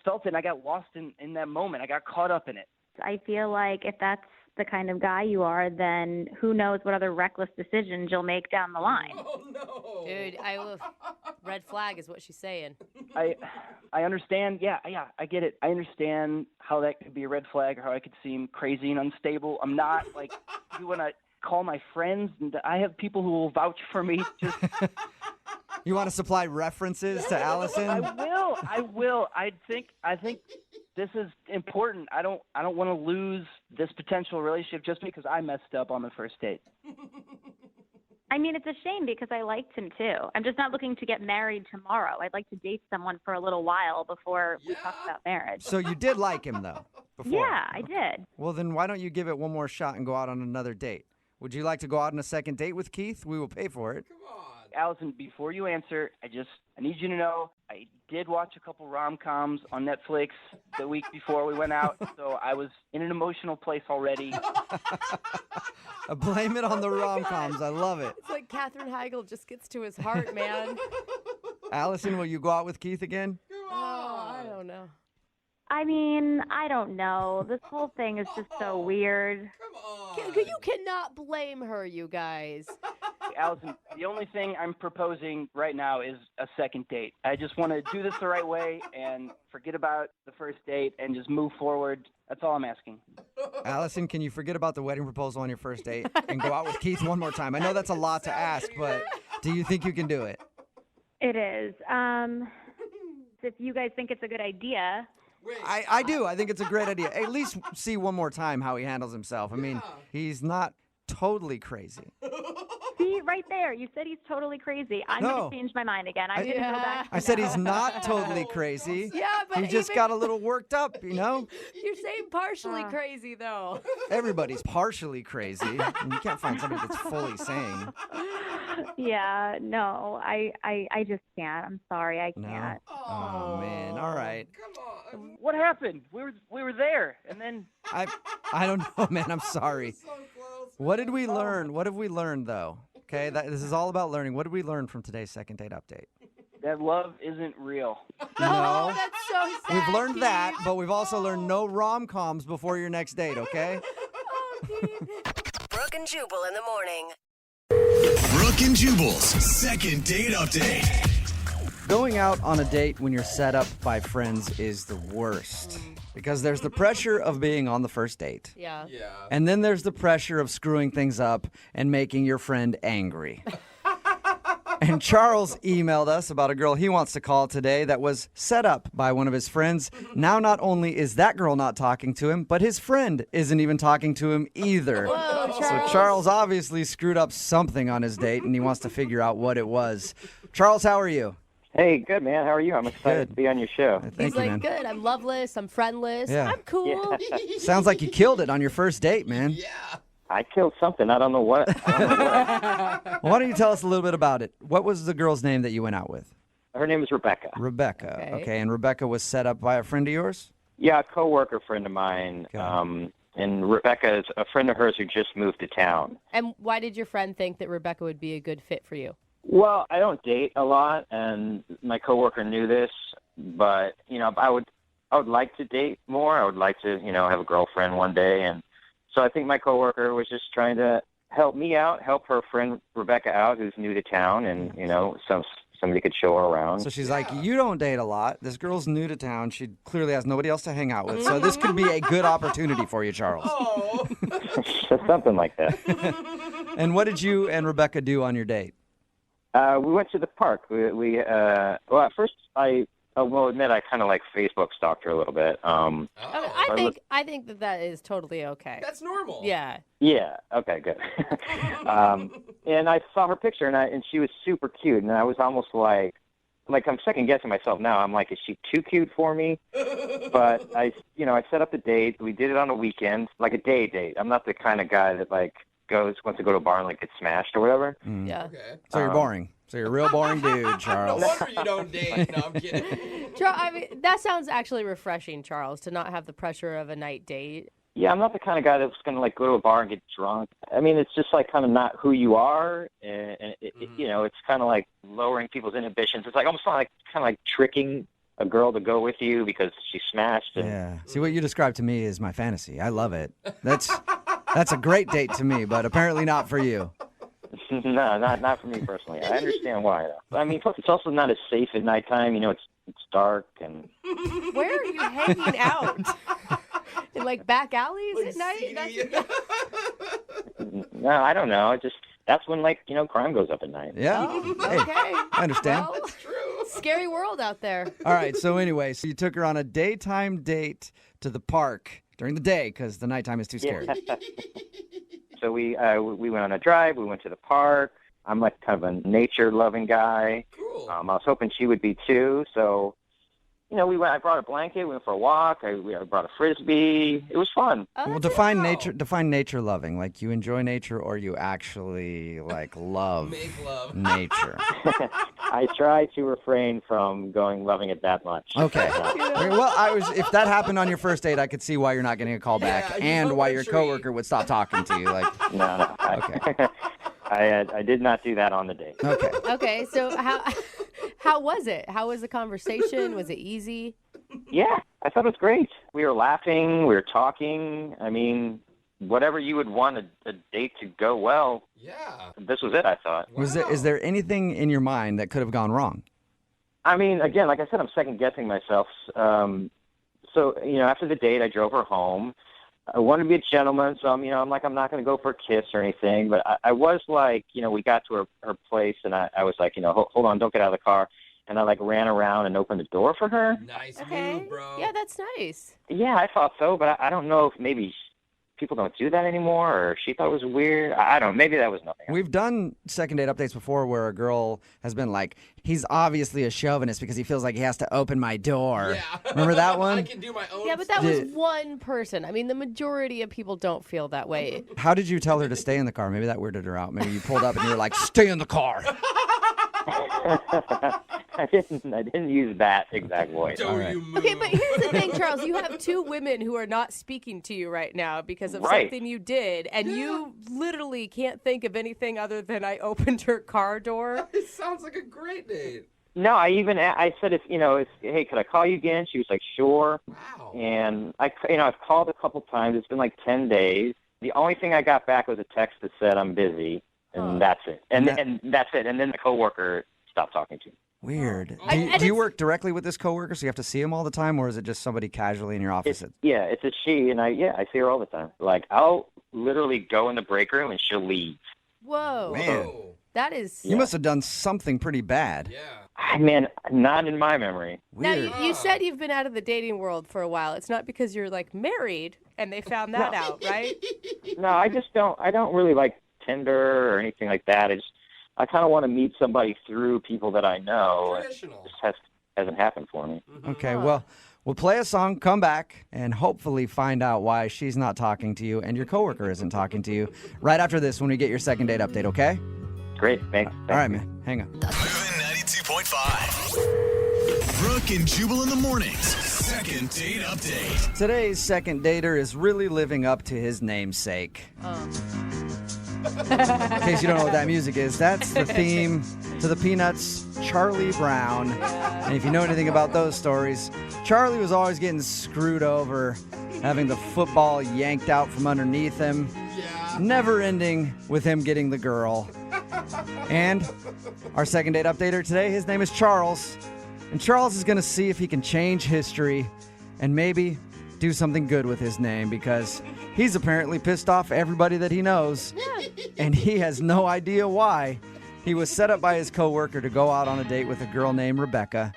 felt it, and I got lost in that moment. I got caught up in it. I feel like if that's the kind of guy you are, then who knows what other reckless decisions you'll make down the line. Oh, no. Dude, red flag is what she's saying. I understand. Yeah, I get it. I understand how that could be a red flag or how I could seem crazy and unstable. I'm not, like, you want to call my friends, and I have people who will vouch for me. Just You want to supply references to Allison? I will. I think this is important. I don't want to lose this potential relationship just because I messed up on the first date. I mean, it's a shame because I liked him too. I'm just not looking to get married tomorrow. I'd like to date someone for a little while before we talk about marriage. So you did like him, though, before? Yeah, I did. Well, then why don't you give it one more shot and go out on another date? Would you like to go out on a second date with Keith? We will pay for it. Come on. Allison, before you answer, I need you to know I did watch a couple rom-coms on Netflix the week before we went out, so I was in an emotional place already. Blame it on the rom-coms. I love it. It's like Katherine Heigl just gets to his heart, man. Allison, will you go out with Keith again? Oh, I don't know. I mean, I don't know. This whole thing is just so weird. Come on. You cannot blame her, you guys. Allison, the only thing I'm proposing right now is a second date. I just want to do this the right way and forget about the first date and just move forward. That's all I'm asking. Allison, can you forget about the wedding proposal on your first date and go out with Keith one more time? I know that's a lot to ask, but do you think you can do it? It is. If you guys think it's a good idea. Wait, I do. I think it's a great idea. At least see one more time how he handles himself. I mean, he's not totally crazy. See, right there. You said he's totally crazy. I'm No. going to change my mind again. I'm going to go back. I said he's not totally crazy. Yeah, but he just got a little worked up, you know? You're saying partially crazy, though. Everybody's partially crazy. And you can't find somebody that's fully sane. Yeah, no, I just can't. I'm sorry, I No? can't. Oh, man. All right. come on. What happened? We were there, and then I don't know, man. I'm sorry. So close. What did we learn? What have we learned, though? Okay, this is all about learning. What did we learn from today's second date update? that love isn't real. Oh, that's so sad. We've learned that, Keith. but we've also learned no rom-coms before your next date, okay? Oh, Keith. Brooke and Jubal in the morning. Brooke and Jubal's second date update. Going out on a date when you're set up by friends is the worst because there's the pressure of being on the first date. Yeah. Yeah. And then there's the pressure of screwing things up and making your friend angry. And Charles emailed us about a girl he wants to call today that was set up by one of his friends. Now, not only is that girl not talking to him, but his friend isn't even talking to him either. Whoa, So Charles. Charles obviously screwed up something on his date, and he wants to figure out what it was. Charles, how are you? Hey, good, man. How are you? I'm excited to be on your show. Thank He's you, like, man. good, I'm loveless, I'm friendless, Yeah. I'm cool. Sounds like you killed it on your first date, man. Yeah. I killed something. I don't know what. Why don't you tell us a little bit about it? What was the girl's name that you went out with? Her name is Rebecca. Rebecca. Okay. Okay, and Rebecca was set up by a friend of yours? Yeah, a coworker friend of mine. Okay. And Rebecca is a friend of hers who just moved to town. And why did your friend think that Rebecca would be a good fit for you? Well, I don't date a lot, and my coworker knew this. But I would like to date more. I would like to, have a girlfriend one day, and so I think my coworker was just trying to help me out, help her friend Rebecca out, who's new to town, and somebody could show her around. So she's like, you don't date a lot. This girl's new to town. She clearly has nobody else to hang out with. So this could be a good opportunity for you, Charles. Oh. Something like that. And what did you and Rebecca do on your date? We went to the park. Well, at first I will admit I kind of like Facebook stalked her a little bit. I think that is totally okay. That's normal. Yeah. Yeah. Okay. Good. And I saw her picture, and she was super cute, and I was almost like I'm second guessing myself now. I'm like, is she too cute for me? But I set up the date. We did it on a weekend, like a day date. I'm not the kind of guy that like wants to go to a bar and like get smashed or whatever. Yeah. Okay. So you're boring. So you're a real boring dude, Charles. No wonder you don't date. No, I'm kidding. I mean, that sounds actually refreshing, Charles, to not have the pressure of a night date. Yeah, I'm not the kind of guy that's going to like go to a bar and get drunk. I mean, it's just like kind of not who you are, and it's kind of like lowering people's inhibitions. It's like almost like kind of like tricking a girl to go with you because she's smashed. And... Yeah. See, what you described to me is my fantasy. I love it. That's a great date to me, but apparently not for you. No, not for me personally. I understand why, though. I mean, plus it's also not as safe at nighttime. It's dark and. Where are you hanging out? In like back alleys at night? No, I don't know. That's when crime goes up at night. Yeah. Oh, Hey, okay. I understand. Well, scary world out there. All right. So anyway, so you took her on a daytime date to the park during the day because the nighttime is too scary. Yeah. So we went on a drive. We went to the park. I'm like kind of a nature-loving guy. Cool. I was hoping she would be too. So, we went. I brought a blanket. We went for a walk. I brought a frisbee. It was fun. Oh, Well, that's define cool. nature. Define nature loving. Like you enjoy nature, or you actually like love Make love. nature. I try to refrain from loving it that much. Okay. Okay, well, if that happened on your first date, I could see why you're not getting a call back, Yeah, you and know why what, your Tree? coworker would stop talking to you. Like, No. Okay. I did not do that on the date. okay. Okay, so how was it? How was the conversation? Was it easy? Yeah, I thought it was great. We were laughing. We were talking. I mean, whatever you would want a date to go well, Yeah. this was it, I thought. Is there anything in your mind that could have gone wrong? I mean, again, like I said, I'm second-guessing myself. So, after the date, I drove her home. I wanted to be a gentleman, so I'm like, I'm not going to go for a kiss or anything. But I was like, we got to her place, and I was like, hold on, don't get out of the car. And I like ran around and opened the door for her. Nice Okay. move, bro. Yeah, that's nice. Yeah, I thought so, but I don't know if maybe people don't do that anymore, or she thought it was weird. I don't know. Maybe that was nothing. We've done second date updates before where a girl has been like, he's obviously a chauvinist because he feels like he has to open my door. Yeah. Remember that one? I can do my own Yeah, but that was Did- one person. I mean, the majority of people don't feel that way. How did you tell her to stay in the car? Maybe that weirded her out. Maybe you pulled up and you were like, stay in the car. I didn't use that exact voice. Don't All right. you move. Okay, but here's the thing, Charles. You have two women who are not speaking to you right now because of Right. something you did, and you literally can't think of anything other than I opened her car door. It sounds like a great date. No, I said, hey, could I call you again? She was like, sure. Wow. And I've called a couple times. It's been like 10 days. The only thing I got back was a text that said I'm busy, and that's it. And that's it. And then the coworker stopped talking to me. Weird. I Do you work directly with this coworker so you have to see him all the time, or is it just somebody casually in your office? It's a she, and I see her all the time. Like, I'll literally go in the break room, and she'll leave. Whoa. Man. Oh, That is. You must have done something pretty bad. yeah. Man, not in my memory. Now, Weird. you said you've been out of the dating world for a while. It's not because you're like married and they found that out, right? No, I don't really like Tinder or anything like that. I kind of want to meet somebody through people that I know. Traditional. It just hasn't happened for me. Okay, well, we'll play a song, come back, and hopefully find out why she's not talking to you and your coworker isn't talking to you right after this when we get your second date update, okay? Great, thanks. All right, man. Hang on. Moving 92.5. Brooke and Jubal in the mornings. Second date update. Today's second dater is really living up to his namesake. In case you don't know what that music is, that's the theme to the Peanuts' Charlie Brown. And if you know anything about those stories, Charlie was always getting screwed over, having the football yanked out from underneath him, never ending with him getting the girl. And our second date updater today, his name is Charles. And Charles is going to see if he can change history and maybe do something good with his name because he's apparently pissed off everybody that he knows. And he has no idea why. He was set up by his coworker to go out on a date with a girl named Rebecca.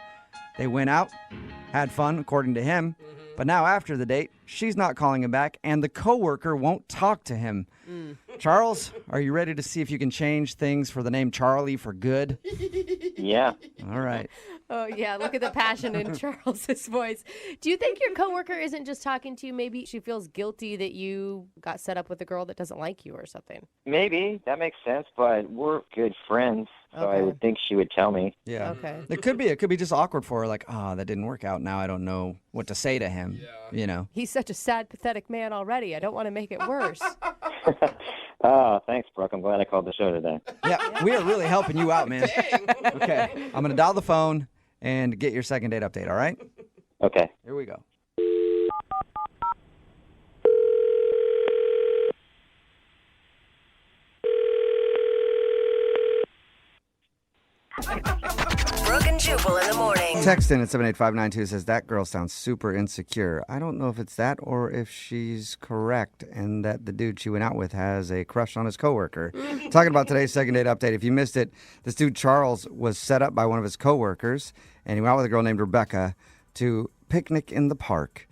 They went out, had fun, according to him. But now after the date, she's not calling him back, and the coworker won't talk to him. Charles, are you ready to see if you can change things for the name Charlie for good? Yeah. All right. Oh, yeah. Look at the passion in Charles's voice. Do you think your coworker isn't just talking to you? Maybe she feels guilty that you got set up with a girl that doesn't like you or something. Maybe. That makes sense, but we're good friends, so I Okay. would think she would tell me. Yeah. Okay. It could be. It could be just awkward for her, like, that didn't work out. Now I don't know what to say to him, you know. He's such a sad, pathetic man already. I don't want to make it worse. Oh, thanks, Brooke. I'm glad I called the show today. Yeah, we are really helping you out, man. Okay, I'm going to dial the phone and get your second date update, all right? Okay. Here we go. Brooke and Jubal in the morning. Text in at 78592 says, that girl sounds super insecure. I don't know if it's that or if she's correct and that the dude she went out with has a crush on his coworker. Talking about today's second date update. If you missed it, this dude Charles was set up by one of his coworkers, and he went out with a girl named Rebecca to picnic in the park.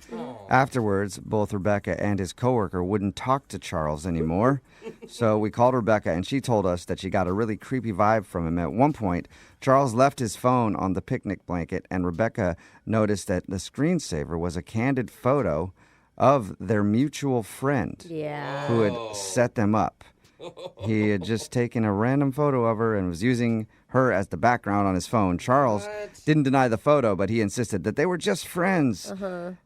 Afterwards, both Rebecca and his coworker wouldn't talk to Charles anymore. So we called Rebecca, and she told us that she got a really creepy vibe from him. At one point, Charles left his phone on the picnic blanket, and Rebecca noticed that the screensaver was a candid photo of their mutual friend Yeah. who had set them up. He had just taken a random photo of her and was using her as the background on his phone. Charles didn't deny the photo, but he insisted that they were just friends.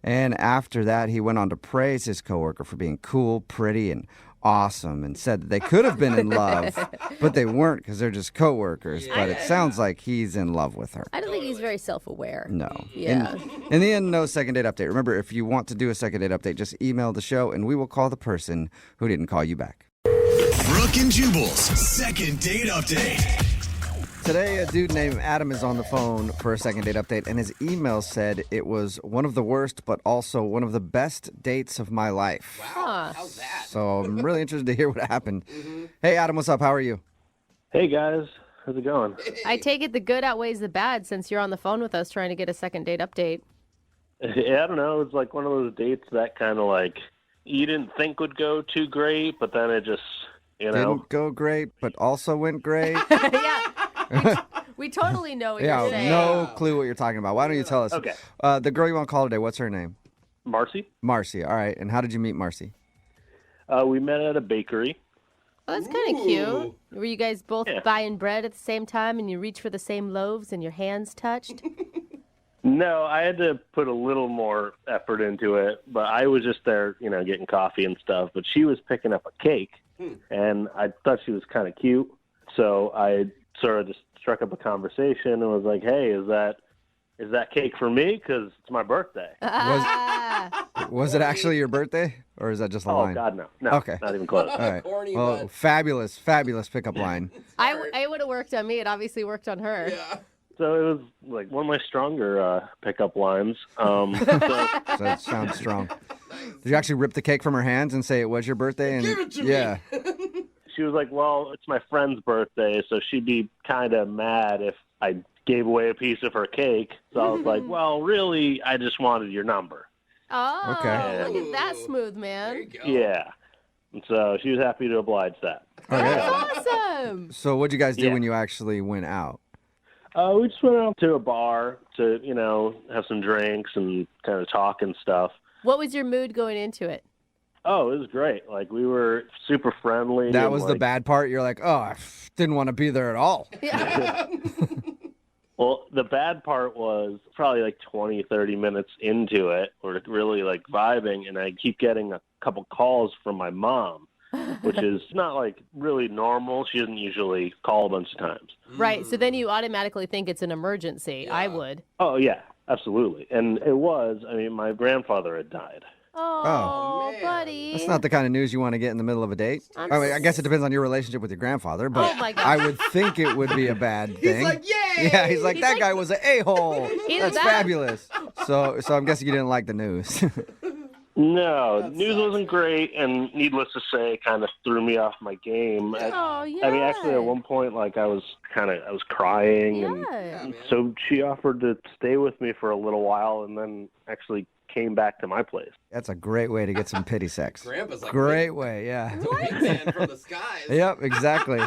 And after that, he went on to praise his coworker for being cool, pretty, and awesome, and said that they could have been in love, but they weren't because they're just coworkers. But it sounds like he's in love with her. I don't think he's very self-aware. No. Yeah. In the end, no second date update. Remember, if you want to do a second date update, just email the show, and we will call the person who didn't call you back. Brooke and Jubal's second date update. Today, a dude named Adam is on the phone for a second date update, and his email said it was one of the worst, but also one of the best dates of my life. Huh. How's that? So I'm really interested to hear what happened. Hey, Adam, what's up? How are you? Hey guys, how's it going? I take it the good outweighs the bad since you're on the phone with us trying to get a second date update. Yeah, I don't know. It's like one of those dates that kind of like you didn't think would go too great, but then it just, you know. Didn't go great, but also went great. Yeah. We totally know what you're saying. No clue what you're talking about. Why don't you tell us? Okay. The girl you want to call today, what's her name? Marcy. Marcy. All right. And how did you meet Marcy? We met at a bakery. Oh, that's kind of cute. Were you guys both buying bread at the same time and you reach for the same loaves and your hands touched? No, I had to put a little more effort into it, but I was just there, you know, getting coffee and stuff. But she was picking up a cake, and I thought she was kind of cute. So I sort of just struck up a conversation and was like, hey, is that cake for me? Because it's my birthday. Was it actually your birthday, or is that just a line? Oh, God, no. No, Okay. not even close. All right. Corny, Well, but- fabulous pickup line. It would have worked on me. It obviously worked on her. Yeah. So it was like one of my stronger pickup lines. So that sounds strong. Did you actually rip the cake from her hands and say it was your birthday? And Give it to me. yeah. She was like, well, it's my friend's birthday, so she'd be kind of mad if I gave away a piece of her cake. So I was like, well, really, I just wanted your number. Oh, Okay. look at that smooth man. Yeah. And so she was happy to oblige that. That's awesome. So what'd you guys do Yeah. when you actually went out? We just went out to a bar to, you know, have some drinks and kind of talk and stuff. What was your mood going into it? Oh, it was great. Like, we were super friendly. That and, was the like, bad part? You're like, oh, I didn't want to be there at all. Yeah. Well, the bad part was probably like 20, 30 minutes into it. We're really like vibing, and I keep getting a couple calls from my mom, which is not like really normal. She doesn't usually call a bunch of times. Right. So then you automatically think it's an emergency. I would. Oh, yeah, absolutely. And it was. I mean, my grandfather had died. Oh, man. buddy. That's not the kind of news you want to get in the middle of a date. I'm I mean, I guess it depends on your relationship with your grandfather, but Oh, my God. I would think it would be a bad thing. He's like, yay! Yeah, he's like, that guy was an a-hole. Either That's that- fabulous. So I'm guessing you didn't like the news. No, news wasn't great, and needless to say, kind of threw me off my game. Oh, yeah. I mean, actually, at one point, like I was crying, Yeah. and so she offered to stay with me for a little while, and then actually came back to my place. That's a great way to get some pity sex. Grandpa's like, Great way, yeah. it's a wingman from the skies. Yep, exactly.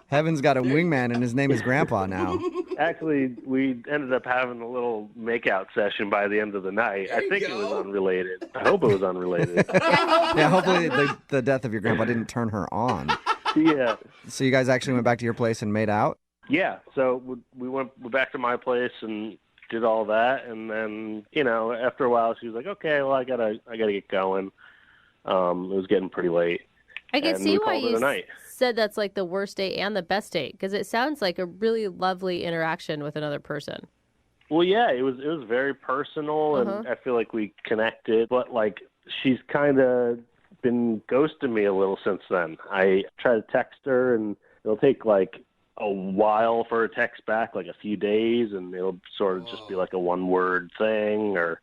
Heaven's got a wingman, and his name is Grandpa now. Actually, we ended up having a little makeout session by the end of the night. There I you think it go. was unrelated. I hope it was unrelated. Yeah, hopefully the death of your grandpa didn't turn her on. Yeah. So you guys actually went back to your place and made out? Yeah, so we went back to my place and did all that, and then after a while she was like, "Okay, well I gotta get going." It was getting pretty late. I can and see we why called it you a night. said that's like the worst date and the best date, because it sounds like a really lovely interaction with another person. Well, yeah, it was very personal, and I feel like we connected. But like, she's kind of been ghosting me a little since then. I try to text her, and it'll take like a while for a text back, like a few days, and it'll sort of just be like a one-word thing, or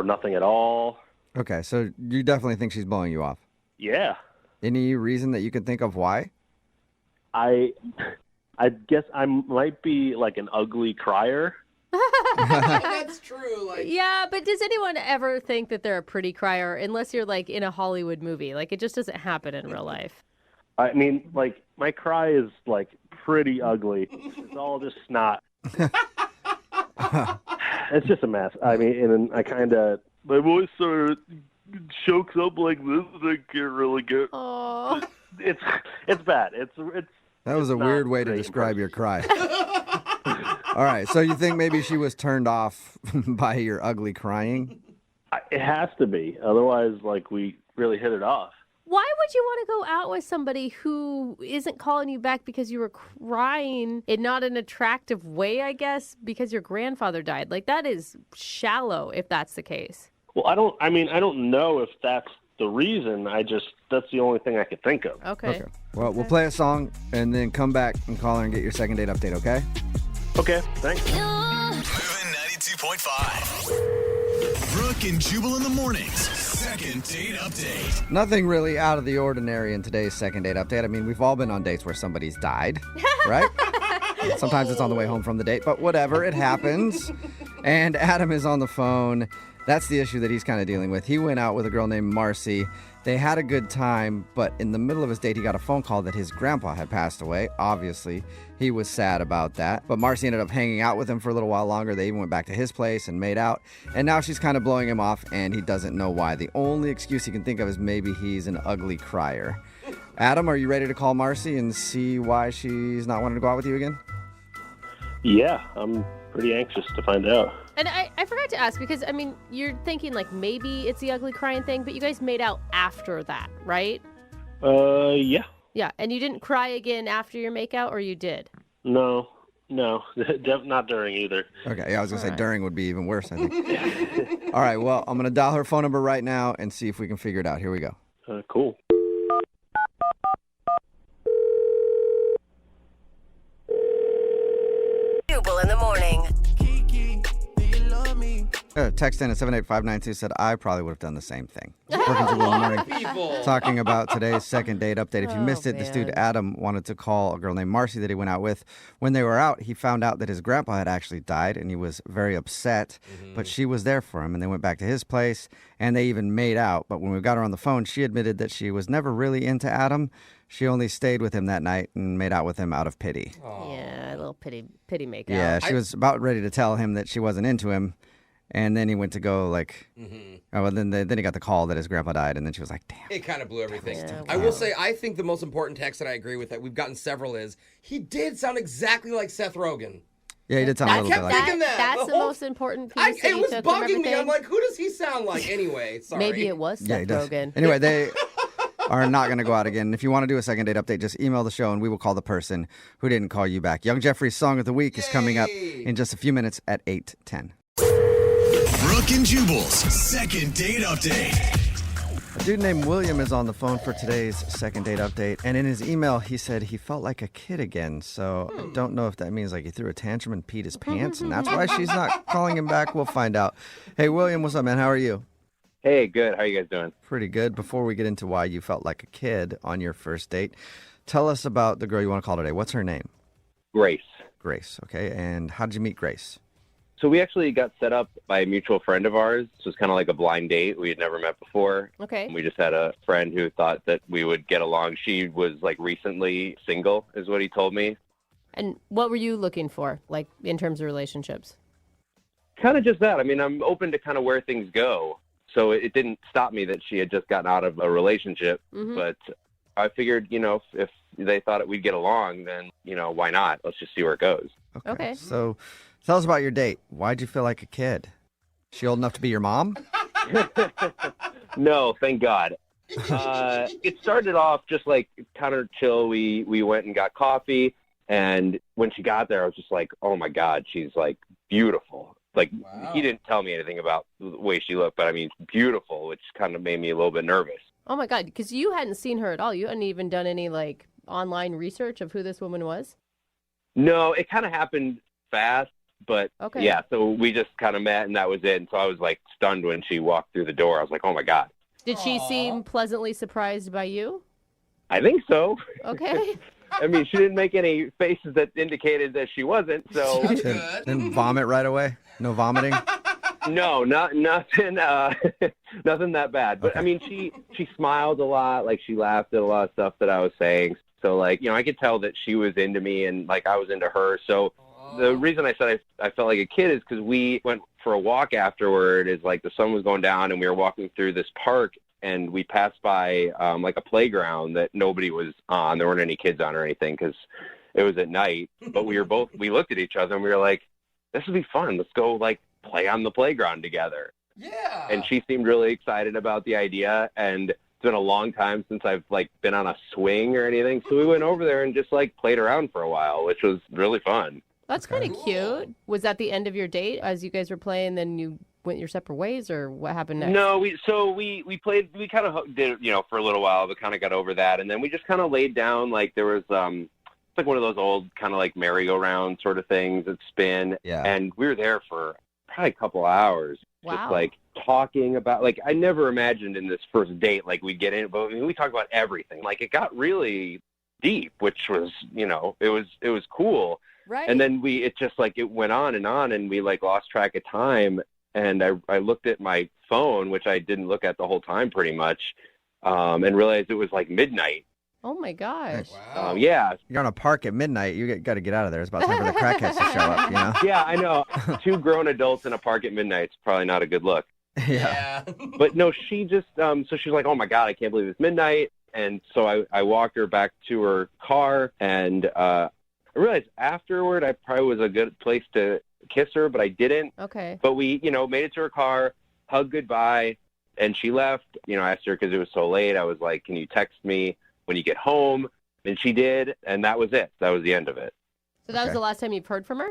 nothing at all. Okay, so you definitely think she's blowing you off. Yeah. Any reason that you can think of why? I guess I might be like an ugly crier. That's true. Like, Yeah, but does anyone ever think that they're a pretty crier unless you're like in a Hollywood movie? Like it just doesn't happen in real life. I mean, like, my cry is like pretty ugly. It's all just snot. It's just a mess. I mean, and I kind of, my voice sort of chokes up like this, and I can't really get. Oh, it's bad. It's That was a weird way to describe your cry. All right, so you think maybe she was turned off by your ugly crying? It has to be. Otherwise, like, we really hit it off. why would you want to go out with somebody who isn't calling you back because you were crying in not an attractive way, I guess, because your grandfather died? Like, that is shallow if that's the case. Well, I don't know if that's the reason. That's the only thing I could think of. Okay. Well, we'll play a song and then come back and call her and get your second date update, okay? Okay, thanks. Moving 92.5. Brooke and Jubal in the mornings. Second date update. Nothing really out of the ordinary in today's second date update. I mean, we've all been on dates where somebody's died, right? Sometimes it's on the way home from the date, but whatever, it happens. And Adam is on the phone. That's the issue that he's kind of dealing with. He went out with a girl named Marcy. They had a good time, but in the middle of his date, he got a phone call that his grandpa had passed away. Obviously, he was sad about that. But Marcy ended up hanging out with him for a little while longer. They even went back to his place and made out. And now she's kind of blowing him off, and he doesn't know why. The only excuse he can think of is maybe he's an ugly crier. Adam, are you ready to call Marcy and see why she's not wanting to go out with you again? Yeah, I'm pretty anxious to find out. And I forgot to ask because, I mean, you're thinking like maybe it's the ugly crying thing, but you guys made out after that, right? Yeah. Yeah, and you didn't cry again after your makeout, or you did? No, not during either. Okay, yeah, I was going to say during would be even worse, I think. All right, well, I'm going to dial her phone number right now and see if we can figure it out. Here we go. Cool. Jubal in the morning. Text in at 78592 said, I probably would have done the same thing. Brooke and Jubal in the morning, talking about today's second date update. If you missed it, this dude Adam wanted to call a girl named Marcy that he went out with. When they were out, he found out that his grandpa had actually died, and he was very upset. But she was there for him, and they went back to his place, and they even made out. But when we got her on the phone, she admitted that she was never really into Adam. She only stayed with him that night and made out with him out of pity. Yeah, a little pity makeout. Yeah, she was about ready to tell him that she wasn't into him. And then he went to go oh, well, then he got the call that his grandpa died, and then she was like, damn. It kind of blew everything. Yeah, I will say, I think the most important text that I agree with that we've gotten several is, he did sound exactly like Seth Rogen. Yeah, he did sound a little bit like thinking that. That's the most important piece that It you was took from bugging me. everything. I'm like, who does he sound like anyway? Sorry. Maybe it was Yeah, he Seth does. Rogen. Anyway, they are not going to go out again. If you want to do a second date update, just email the show, and we will call the person who didn't call you back. Young Jeffrey's Song of the Week is coming up in just a few minutes at 8:10. Brooke and Jubal's second date update. A dude named William is on the phone for today's second date update, and in his email, he said he felt like a kid again. So I don't know if that means like he threw a tantrum and peed his pants, and that's why she's not calling him back. We'll find out. Hey, William, what's up, man? How are you? Hey, good. How you guys doing? Pretty good. Before we get into why you felt like a kid on your first date, tell us about the girl you want to call today. What's her name? Grace. Grace. Okay. And how did you meet Grace? So we actually got set up by a mutual friend of ours. So it was kind of like a blind date. We had never met before. Okay. We just had a friend who thought that we would get along. She was like recently single, is what he told me. And what were you looking for, like in terms of relationships? Kind of just that. I mean, I'm open to kind of where things go. So it didn't stop me that she had just gotten out of a relationship. Mm-hmm. But I figured, if they thought we'd get along, then, why not? Let's just see where it goes. Okay. So tell us about your date. Why'd you feel like a kid? She old enough to be your mom? No, thank God. It started off just like kind of chill. We went and got coffee. And when she got there, I was just like, oh, my God, she's like beautiful. Like, He didn't tell me anything about the way she looked, but I mean, beautiful, which kind of made me a little bit nervous. Oh, my God, because you hadn't seen her at all. You hadn't even done any, like, online research of who this woman was? No, it kind of happened fast, but Okay. yeah, so we just kind of met, and that was it. And so I was, like, stunned when she walked through the door. I was like, oh, my God. Did she seem pleasantly surprised by you? I think so. Okay. I mean, she didn't make any faces that indicated that she wasn't, so... Didn't vomit right away? No vomiting? No, nothing nothing that bad. But, I mean, she smiled a lot. Like, she laughed at a lot of stuff that I was saying. So, like, I could tell that she was into me and, like, I was into her. So the reason I said I felt like a kid is because we went for a walk afterward. Is like the sun was going down and we were walking through this park. And we passed by, like, a playground that nobody was on. There weren't any kids on or anything because it was at night. But we looked at each other and we were like, this would be fun. Let's go, like, play on the playground together. Yeah. And she seemed really excited about the idea. And it's been a long time since I've, like, been on a swing or anything. So we went over there and just, like, played around for a while, which was really fun. That's kind of cute. Was that the end of your date as you guys were playing, then you went your separate ways, or what happened next? No, we played, we kind of did, for a little while, but kind of got over that. And then we just kind of laid down, like there was, it's like one of those old kind of like merry-go-round sort of things that spin. Yeah. And we were there for probably a couple of hours. Wow. Just like talking about, like, I never imagined in this first date, like we'd get in, but I mean, we talked about everything. Like it got really deep, which was, it was cool. Right. And then it just like, it went on, and we like lost track of time. And I looked at my phone, which I didn't look at the whole time pretty much, and realized it was like midnight. Oh, my gosh. Wow. Yeah. You're on a park at midnight. You got to get out of there. It's about time for the crackheads to show up, Yeah, I know. 2 grown adults in a park at midnight is probably not a good look. Yeah. But no, she just, so she's like, oh my God, I can't believe it's midnight. And so I walked her back to her car, and I realized afterward I probably was a good place to kiss her, but I didn't. Okay. But we, made it to her car, hugged goodbye, and she left. I asked her because it was so late. I was like, can you text me when you get home? And she did, and that was it. That was the end of it. So that was the last time you've heard from her?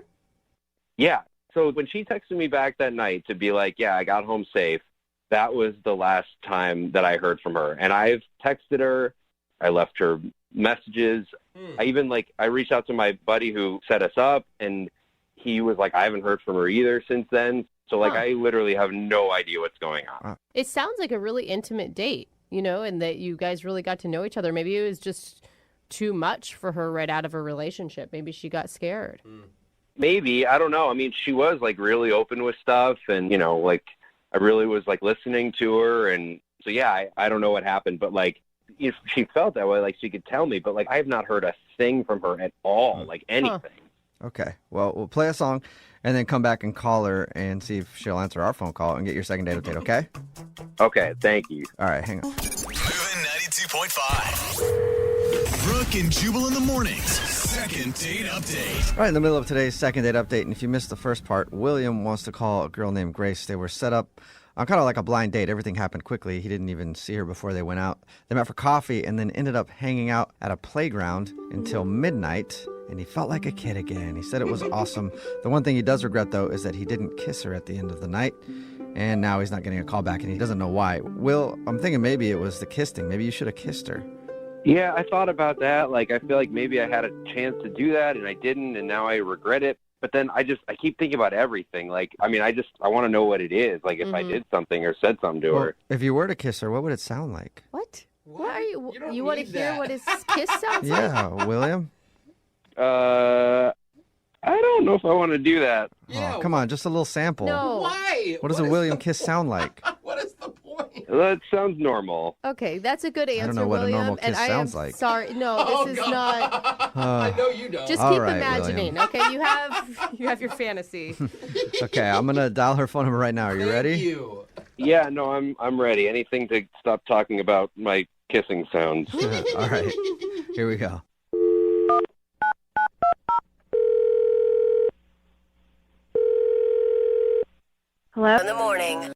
Yeah. So when she texted me back that night to be like, yeah, I got home safe, that was the last time that I heard from her. And I've texted her. I left her messages. I reached out to my buddy who set us up, and he was like, I haven't heard from her either since then. So, like, I literally have no idea what's going on. It sounds like a really intimate date, and that you guys really got to know each other. Maybe it was just too much for her right out of a relationship. Maybe she got scared. Maybe. I don't know. I mean, she was, like, really open with stuff. And, like, I really was, like, listening to her. And so, yeah, I don't know what happened. But, like, if she felt that way, like, she could tell me. But, like, I have not heard a thing from her at all, like, anything. Okay. Well, we'll play a song and then come back and call her and see if she'll answer our phone call and get your second date update, okay? Okay, thank you. All right, hang on. Moving 92.5. Brooke and Jubal in the mornings. Second date update. All right, in the middle of today's second date update, and if you missed the first part, William wants to call a girl named Grace. They were set up on kind of like a blind date. Everything happened quickly. He didn't even see her before they went out. They met for coffee and then ended up hanging out at a playground until midnight. And he felt like a kid again. He said it was awesome. The one thing he does regret, though, is that he didn't kiss her at the end of the night. And now he's not getting a call back, and he doesn't know why. Will, I'm thinking maybe it was the kiss thing. Maybe you should have kissed her. Yeah, I thought about that. Like, I feel like maybe I had a chance to do that, and I didn't, and now I regret it. But then I keep thinking about everything. Like, I mean, I want to know what it is. Like, if I did something or said something to her. If you were to kiss her, what would it sound like? What? What are you? You don't You want to need hear that. what his kiss sounds like? Yeah, William? I don't know if I want to do that. Oh, come on, just a little sample. No. Why? What does a William kiss sound like? What is the point? That sounds normal. Okay, that's a good answer, don't know what a William. normal and kiss I sounds am like. sorry. No, this is not. I know you don't. Just All keep right, imagining. William. Okay, you have your fantasy. Okay, I'm gonna dial her phone number right now. Are you Thank ready? you. Yeah, no, I'm ready. Anything to stop talking about my kissing sounds. All right, here we go. Hello? In the morning.